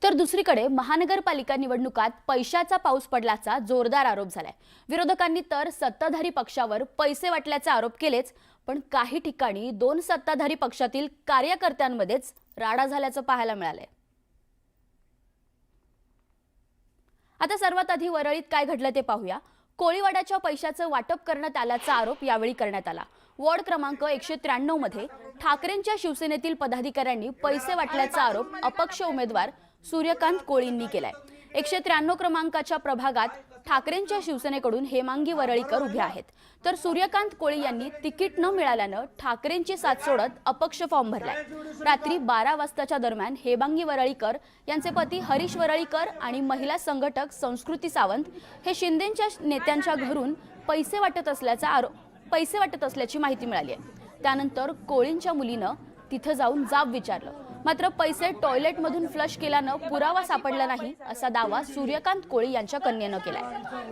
तर दुसरीकडे महानगरपालिका निवडणुकात पैशाचा पाऊस पडल्याचा जोरदार आरोप झालाय। विरोधकांनी तर सत्ताधारी पक्षावर पैसे वाटल्याचे आरोप केलेच, पण काही ठिकाणी दोन सत्ताधारी पक्षातील कार्यकर्त्यांमध्येच राडा झाल्याचं पाहायला मिळालंय। आता सर्वात आधी वरळीत काय घडलं ते पाहूया। कोळीवाड्याच्या पैशाचं वाटप करण्यात आल्याचा आरोप यावेळी करण्यात आला। वॉर्ड क्रमांक 193 मध्ये ठाकरेंच्या शिवसेनेतील पदाधिकाऱ्यांनी पैसे वाटल्याचा आरोप अपक्ष उमेदवार सूर्यकांत कोळींनी केलाय। 193 क्रमांकाच्या प्रभागात ठाकरेंच्या शिवसेनेकडून हेमांगी वरळीकर उभे आहेत, तर सूर्यकांत कोळी यांनी तिकीट न मिळाल्यानं ठाकरेंची साथ सोडत अपक्ष फॉर्म भरलाय। रात्री 12 वाजताच्या दरम्यान हेमांगी वरळीकर यांचे पती हरीश वरळीकर आणि महिला संघटक संस्कृती सावंत हे शिंदेच्या नेत्यांच्या घरून पैसे वाटत असल्याची माहिती मिळाली आहे। त्यानंतर कोळींच्या मुलीनं तिथं जाऊन जाब विचारलं, मात्र पैसे टॉयलेटमधून फ्लश केल्यानं पुरावा सापडला नाही असा दावा सूर्यकांत कोळी यांच्या कन्येनं केलाय।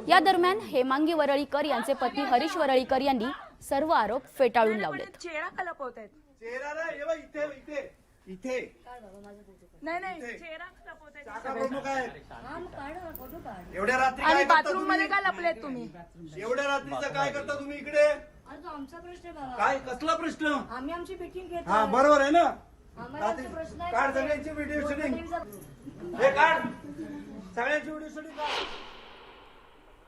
या दरम्यान हेमांगी वरळीकर यांचे पती हरीश वरळीकर यांनी सर्व आरोप फेटाळून लावलेत। चेहरा कलपवतायत। चेहरा नाही, हे बघ इथे नाही चेहरा कलपवतायत। एवढ्या रात्री आणि काय करता बाथरूम मध्ये काय लपलेत तुम्ही? एवढ्या रात्रीचं काय करता तुम्ही इकडे? आमचा प्रश्न आहे बाबा. काय कसला प्रश्न? आम्ही आमची मीटिंग घेतो. हा बरोबर आहे ना। आम्हाला आमचा प्रश्न आहे. काढ सगळ्यांची व्हिडिओ शूटिंग, हे काढ सगळ्यांची व्हिडिओ शूटिंग काढ।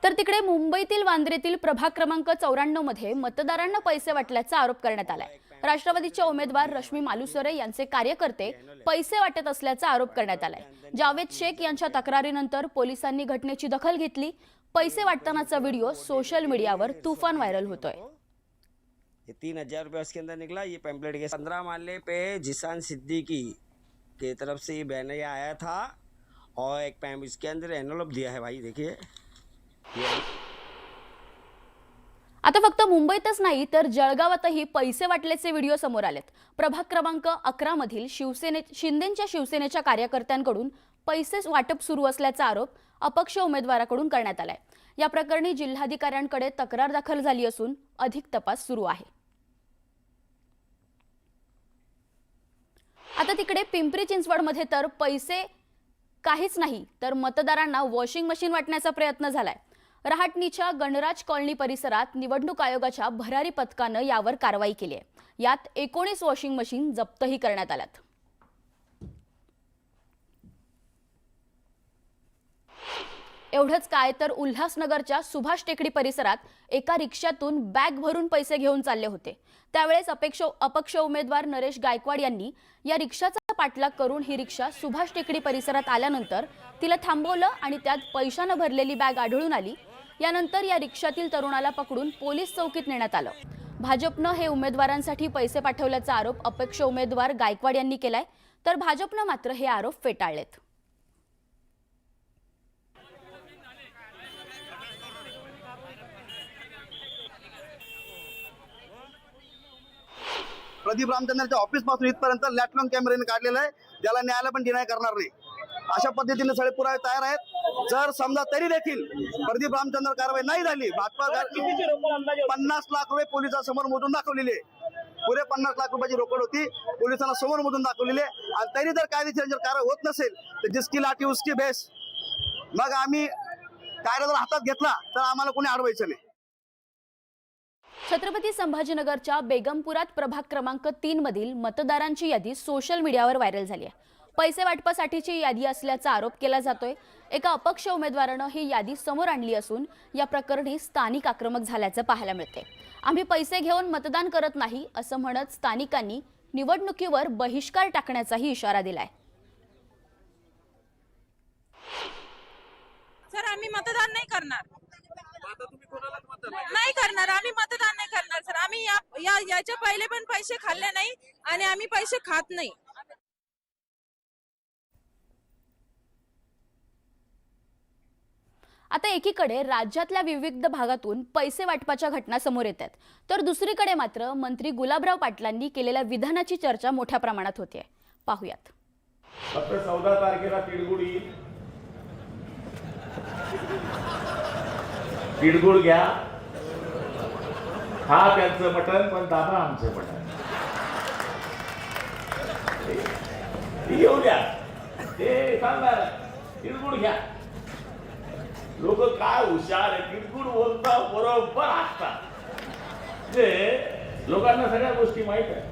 तर तिकडे मुंबईतील वांद्रेतील प्रभाग क्रमांक 94 मध्ये मतदारांना पैसे वाटल्याचा आरोप करण्यात आलाय। राष्ट्रवादीच्या उमेदवार रश्मी मालुसरे यांचे कार्यकर्ते पैसे वाटत असल्याचा आरोप करण्यात आलाय। जावेद शेख यांच्या तक्रारीनंतर पोलिसांनी घटनेची दखल घेतली। पैसे वाटतानाचा व्हिडिओ सोशल मीडियावर तुफान व्हायरल होतोय। ये 3000 रुपया उसके अंदर निकला। ये पैम्पलेट के 15 माले पे जिसान सिद्दीकी के तरफ से ये बैनर आया था और एक पैम इसके अंदर एनवलप दिया है भाई, देखिए। आता फक्त मुंबईतच नाही तर जळगावातही पैसे वाटल्याचे व्हिडिओ समोर आलेत। प्रभाग क्रमांक 11 मधील शिंदेच्या शिवसेनेच्या कार्यकर्त्यांकडून पैसे वाटप सुरू असल्याचा आरोप अपक्ष उमेदवाराकडून करण्यात आलाय। या प्रकरणी जिल्हाधिकाऱ्यांकडे तक्रार दाखल झाली असून अधिक तपास सुरू आहे। आता तिकडे पिंपरी चिंचवडमध्ये तर पैसे काहीच नाही तर मतदारांना वॉशिंग मशीन वाटण्याचा प्रयत्न झालाय। रहाटणीच्या गणराज कॉलनी परिसरात निवडणूक आयोगाच्या भरारी पथकानं यावर कारवाई केली आहे। यात 19 वॉशिंग मशीन जप्तही करण्यात आल्यात। एवढंच काय तर उल्हासनगरच्या सुभाष टेकडी परिसरात एका रिक्षातून बॅग भरून पैसे घेऊन चालले होते। त्यावेळेस अपक्ष उमेदवार नरेश गायकवाड यांनी या रिक्षाचा पाठलाग करून ही रिक्षा सुभाष टेकडी परिसरात आल्यानंतर तिला थांबवलं आणि त्यात पैशानं भरलेली बॅग आढळून आली। यानंतर या रिक्षातील तरुणाला पकडून पोलीस चौकीत नेण्यात आलं। भाजपनं हे उमेदवारांसाठी पैसे पाठवल्याचा आरोप अपक्ष उमेदवार गायकवाड यांनी केलाय, तर भाजपनं मात्र हे आरोप फेटाळलेत। प्रदीप रामचंद्रच्या ऑफिस पासून इथपर्यंत लॅटलॉन कॅमेऱ्याने काढलेला आहे, ज्याला न्यायालय पण डिनाय करणार नाही। अशा पद्धतीने सगळे पुरावे तयार आहेत। जर समजा तरी देखील प्रदीप रामचंद्र कारवाई नाही झाली, भाजपा 50 लाख रुपये पोलिसांसमोर मोजून दाखवलेले, पुरे 50 लाख रुपयाची रोकड होती पोलिसांना समोर मोजून दाखवलेले, आणि तरी जर कायदेशीर जर कारवाई होत नसेल तर जिसकी लाठी उसकी बेस, मग आम्ही कायदा जर हातात घेतला तर आम्हाला कोणी अडवायचं नाही। छत्रपती संभाजीनगरच्या बेगमपुरात प्रभाग क्रमांक 3 मधील मतदारांची यादी सोशल मीडियावर व्हायरल झाली आहे। पैसे वाटपासाठीची यादी असल्याचा आरोप केला जातोय। एका अपक्ष उमेदवारानं ही यादी समोर आणली असून या प्रकरणी स्थानिक आक्रमक झाल्याचं पाहायला मिळते। आम्ही पैसे घेऊन मतदान करत नाही असं म्हणत स्थानिकांनी निवडणुकीवर बहिष्कार टाकण्याचाही इशारा दिलाय। सर आम्ही मतदान नाही करणार, नाही करणार, आम्ही मतदान नाही करणार सर। आम्ही याच्या पहिले पण पैसे खाल्ले नाही आणि आम्ही पैसे खात नाही। आता एकीकडे राज्यातल्या विविध भागातून पैसे वाटपाच्या घटना समोर येतात, तर दुसरीकडे मात्र मंत्री गुलाबराव पाटलांनी केलेल्या विधानाची चर्चा मोठ्या प्रमाणात होते। पाहूयात। फक्त 14 तारखेला तिळगुळ घ्या, हा त्यांचं मटण, पण दादा आमचं मटण येऊ द्या। ते सांगणार तिळगुळ घ्या. लोक काय हुशार आहे, तिळगुळ बोलता बरोबर असतात. ते लोकांना सगळ्या गोष्टी माहित आहे.